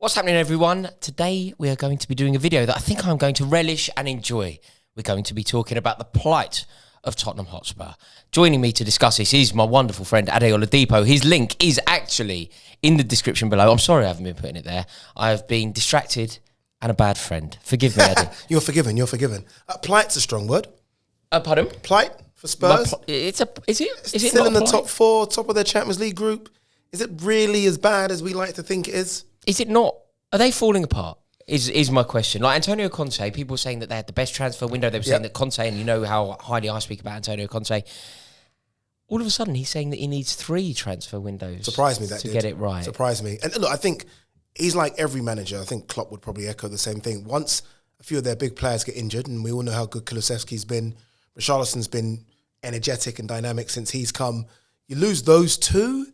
What's happening, everyone? Today we are going to be doing a video that I think I'm going to relish and enjoy. We're going to be talking about the plight of Tottenham Hotspur. Joining me to discuss this is my wonderful friend Adeola Depot. His link is actually in the description below. I'm sorry I haven't been putting it there. I have been distracted and a bad friend. Forgive me, Ade. You're forgiven. Plight's a strong word. Pardon? Plight for Spurs. Is it Still not in the plight? top four, top of their Champions League group. Is it really as bad as we like to think it is? Is it not? Are they falling apart? Is my question. Like Antonio Conte, people were saying that they had the best transfer window. They were saying that Conte, and you know how highly I speak about Antonio Conte. All of a sudden, he's saying that he needs 3 transfer windows. Surprised me to get it right. Surprised me. And look, I think he's like every manager. I think Klopp would probably echo the same thing. Once a few of their big players get injured, and we all know how good Kulusevski's been, Richarlison's been energetic and dynamic since he's come. You lose those 2.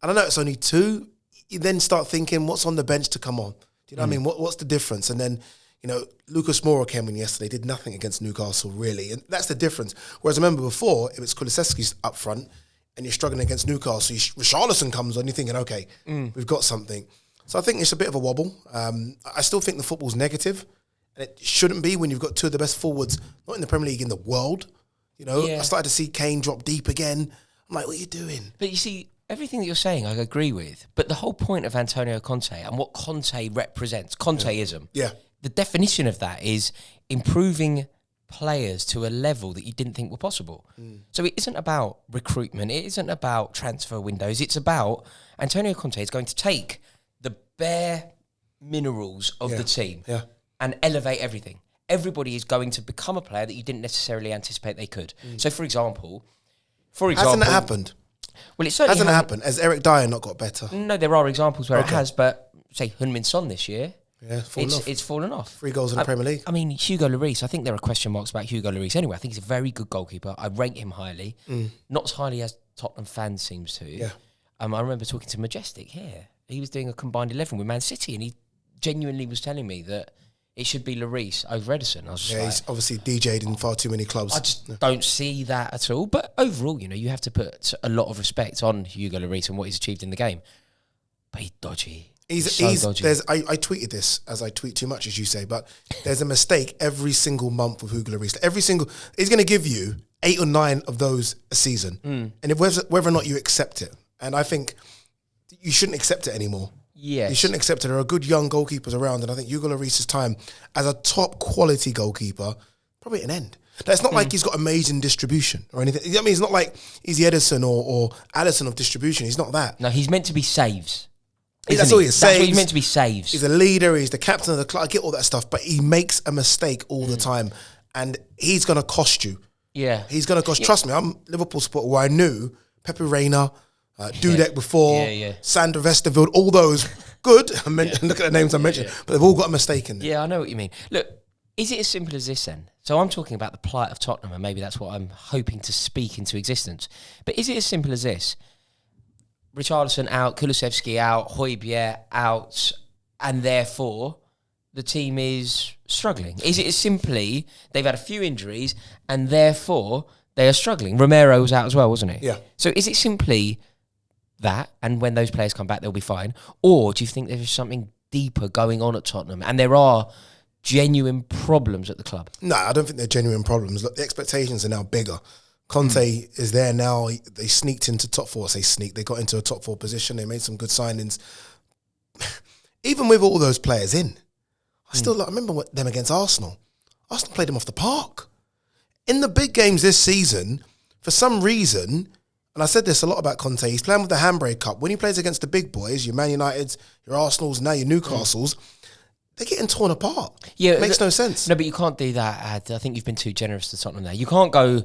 And I know it's only 2. You then start thinking, what's on the bench to come on? Do you know what I mean? What's the difference? And then, you know, Lucas Moura came in yesterday, did nothing against Newcastle, really. And that's the difference. Whereas I remember before, if it's Kulusevski's up front and you're struggling against Newcastle, Richarlison comes on, you're thinking, okay, we've got something. So I think it's a bit of a wobble. I still think the football's negative, and it shouldn't be when you've got 2 of the best forwards, not in the Premier League, in the world. You know, I started to see Kane drop deep again. I'm like, what are you doing? But you see, everything that you're saying, I agree with. But the whole point of Antonio Conte and what Conte represents, Conteism, the definition of that is improving players to a level that you didn't think were possible. So it isn't about recruitment. It isn't about transfer windows. It's about Antonio Conte is going to take the bare minerals of the team and elevate everything. Everybody is going to become a player that you didn't necessarily anticipate they could. So, for example... Hasn't it happened? Well, it certainly hasn't happened. Has Eric Dyer not got better? No, there are examples where it has, but say heung-min this year, it's fallen off. 3 goals in the Premier League. I mean, Hugo Lloris, I think there are question marks about Hugo Lloris anyway. I think he's a very good goalkeeper. I rank him highly. Not as highly as Tottenham fans seems to. I remember talking to Majestic here. He was doing a combined 11 with Man City, and he genuinely was telling me that it should be Lloris over Ederson. I was just he's obviously DJ'd in far too many clubs. I just don't see that at all. But overall, you know, you have to put a lot of respect on Hugo Lloris and what he's achieved in the game. But he's dodgy. He's dodgy. I tweeted this, as I tweet too much, as you say, but there's a mistake every single month with Hugo Lloris. He's going to give you 8 or 9 of those a season. And whether or not you accept it. And I think you shouldn't accept it anymore. Yes. You shouldn't accept it. There are good young goalkeepers around, and I think Hugo Lloris's time as a top quality goalkeeper probably at an end. Now, it's not like he's got amazing distribution or anything. I mean, it's not like he's the Ederson or Alisson of distribution. He's not that. No, he's meant to be saves. That's all he is. That's what he's meant to be, saves. He's a leader. He's the captain of the club. I get all that stuff, but he makes a mistake all the time, and he's going to cost you. Yeah. He's going to cost. Trust me, I'm a Liverpool supporter where I knew Pepe Reina, Dudek before, Sander Westerveld, all those good. Look at the names I mentioned, but they've all got a mistake in there. Yeah, I know what you mean. Look, is it as simple as this then? So I'm talking about the plight of Tottenham, and maybe that's what I'm hoping to speak into existence. But is it as simple as this? Richarlison out, Kulusevski out, Højbjerg out, and therefore the team is struggling? Is it as simply they've had a few injuries and therefore they are struggling? Romero was out as well, wasn't he? Yeah. So is it simply that, and when those players come back, they'll be fine? Or do you think there's something deeper going on at Tottenham, and there are genuine problems at the club? No, I don't think they're genuine problems. Look, the expectations are now bigger. Conte is there now. They sneaked into top 4. They got into a top 4 position. They made some good signings. Even with all those players in, I remember them against Arsenal. Arsenal played them off the park. In the big games this season, for some reason, and I said this a lot about Conte, he's playing with the Handbrake Cup. When he plays against the big boys, your Man Uniteds, your Arsenals, now your Newcastles, they're getting torn apart. Yeah, it makes no sense. No, but you can't do that, Ad. I think you've been too generous to Tottenham there. You can't go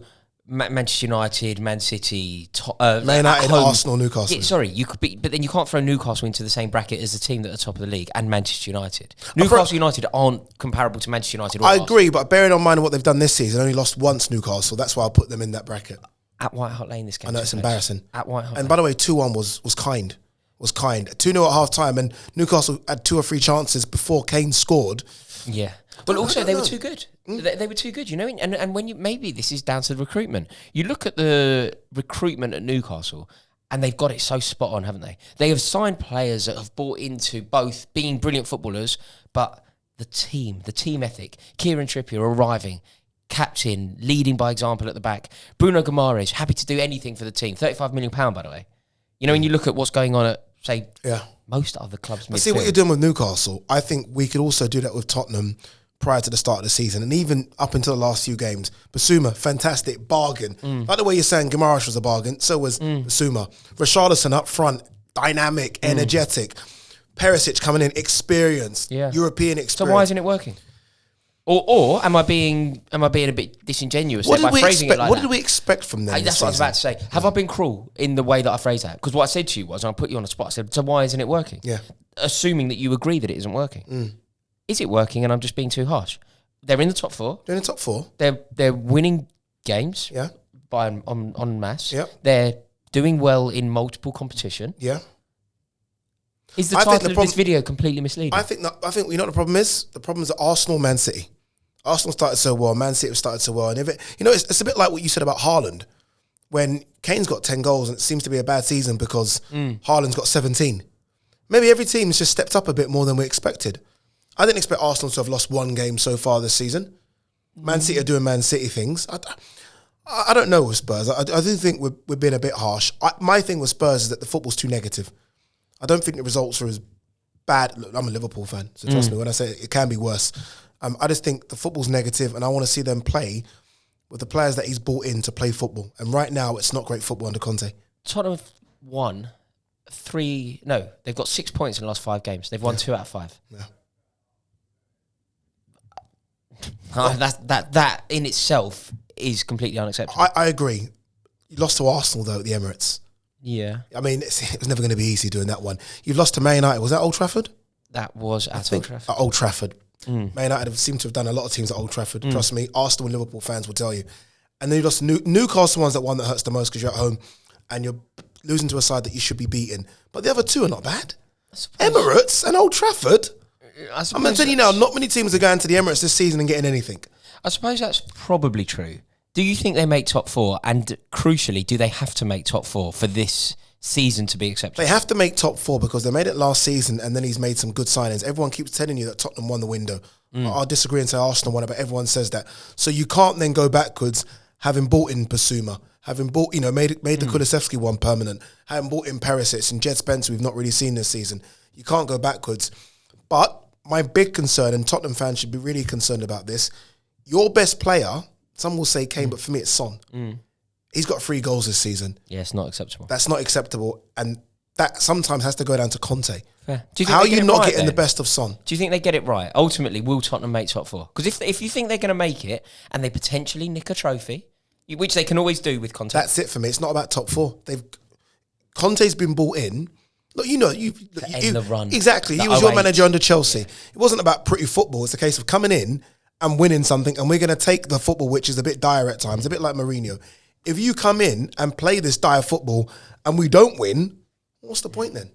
Manchester United, Man City, Man United, Arsenal, Newcastle. Yeah, sorry, you could be, but then you can't throw Newcastle into the same bracket as the team that are top of the league and Manchester United. Newcastle United aren't comparable to Manchester United. Or I agree, but bearing in mind what they've done this season, only lost once Newcastle. That's why I put them in that bracket. At White Hart Lane, this game. I know it's embarrassing. At White Hart. And by the way, 2-1 was kind. 2-0 at half time, and Newcastle had 2 or 3 chances before Kane scored. Yeah. But also they were too good. They were too good, you know. And when maybe this is down to the recruitment. You look at the recruitment at Newcastle, And they've got it so spot on, haven't they? They have signed players that have bought into both being brilliant footballers, but the team ethic. Kieran Trippier arriving, captain, leading by example at the back. Bruno Guimaraes, happy to do anything for the team. £35 million, by the way. You know, when you look at what's going on at, say, most other clubs. I see what you're doing with Newcastle. I think we could also do that with Tottenham prior to the start of the season, and even up until the last few games. Basuma, fantastic, bargain. Like the way you're saying Guimaraes was a bargain, so was Basuma. Richarlison up front, dynamic, energetic. Perisic coming in, experienced, European experience. So why isn't it working? Or am I being a bit disingenuous by phrasing it like that? What did we expect from them? That's what I was about to say. Have I been cruel in the way that I phrased that? Because what I said to you was, and I put you on the spot, I said, so why isn't it working? Yeah. Assuming that you agree that it isn't working. Is it working and I'm just being too harsh? They're in the top four. They're in the top four. They're winning games. Yeah. By en masse. Yeah. They're doing well in multiple competition. Yeah. Is the title of this video completely misleading? I think you know what the problem is? The problem is that Arsenal, Man City. Arsenal started so well, Man City started so well, and if it, you know, it's a bit like what you said about Haaland. When Kane's got 10 goals and it seems to be a bad season because Haaland's got 17. Maybe every team's just stepped up a bit more than we expected. I didn't expect Arsenal to have lost one game so far this season. Man City are doing Man City things. I don't know with Spurs. I do think we're being a bit harsh. My thing with Spurs is that the football's too negative. I don't think the results are as bad. Look, I'm a Liverpool fan, so trust me when I say it can be worse. I just think the football's negative, and I want to see them play with the players that he's brought in to play football. And right now, it's not great football under Conte. Tottenham won they've got 6 points in the last 5 games. They've won 2 out of 5. Yeah. That in itself is completely unacceptable. I agree. You lost to Arsenal, though, at the Emirates. Yeah. I mean, it was never going to be easy doing that one. You've lost to Man United. Was that Old Trafford? That was at Old Trafford. At Old Trafford. Man United have seemed to have done a lot of teams at Old Trafford. Trust me, Arsenal and Liverpool fans will tell you. And then you lost to Newcastle. One's that one that hurts the most because you're at home and you're losing to a side that you should be beating. But the other two are not bad. Emirates and Old Trafford. I'm going to tell you now, not many teams are going to the Emirates this season and getting anything. I suppose that's probably true. Do you think they make top 4? And crucially, do they have to make top 4 for this season to be acceptable? They have to make top 4 because they made it last season and then he's made some good signings. Everyone keeps telling you that Tottenham won the window. I'll disagree and say Arsenal won it, but everyone says that. So you can't then go backwards having bought in Basuma, having bought, made the Kulusevski one permanent, having bought in Perisic and Jed Spencer we've not really seen this season. You can't go backwards. But my big concern, and Tottenham fans should be really concerned about this, your best player, some will say Kane, but for me it's Son. He's got 3 goals this season. Yeah, it's not acceptable. That's not acceptable. And that sometimes has to go down to Conte. Fair. Do you think how are you not right, getting the best of Son? Do you think they get it right? Ultimately, will Tottenham make top 4? Because if you think they're going to make it and they potentially nick a trophy, which they can always do with Conte. That's it for me. It's not about top 4. Conte's been brought in. Look, you end the run. Exactly. He was your manager under Chelsea. Yeah. It wasn't about pretty football. It's a case of coming in and winning something, and we're going to take the football, which is a bit dire at times, a bit like Mourinho. If you come in and play this dire football and we don't win, what's the point then?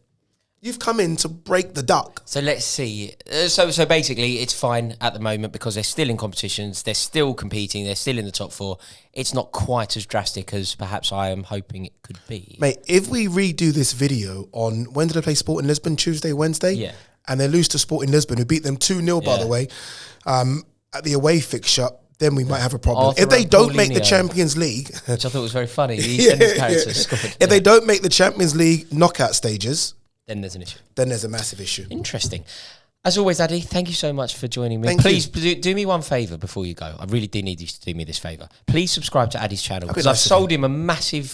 You've come in to break the duck. So let's see. So basically, it's fine at the moment because they're still in competitions, they're still competing, they're still in the top 4. It's not quite as drastic as perhaps I am hoping it could be. Mate, if we redo this video on, when did they play Sporting Lisbon? Tuesday, Wednesday? Yeah. And they lose to Sporting Lisbon, who beat them 2-0, by the way, at the away fixture, then we might have a problem. Arthur if they don't make the Champions League... Which I thought was very funny. His character scored. If they don't make the Champions League knockout stages... Then there's an issue. Then there's a massive issue. Interesting. As always, Addy, thank you so much for joining me. Please do me one favour before you go. I really do need you to do me this favour. Please subscribe to Addy's channel because I've sold him a massive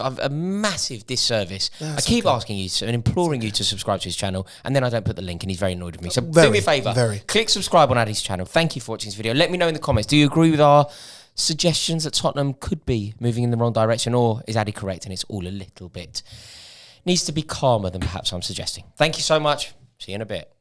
disservice. I keep asking you and imploring you to subscribe to his channel, and then I don't put the link, and he's very annoyed with me. So do me a favour. Click subscribe on Addy's channel. Thank you for watching this video. Let me know in the comments. Do you agree with our suggestions that Tottenham could be moving in the wrong direction, or is Addy correct and it's all a little bit... needs to be calmer than perhaps I'm suggesting. Thank you so much. See you in a bit.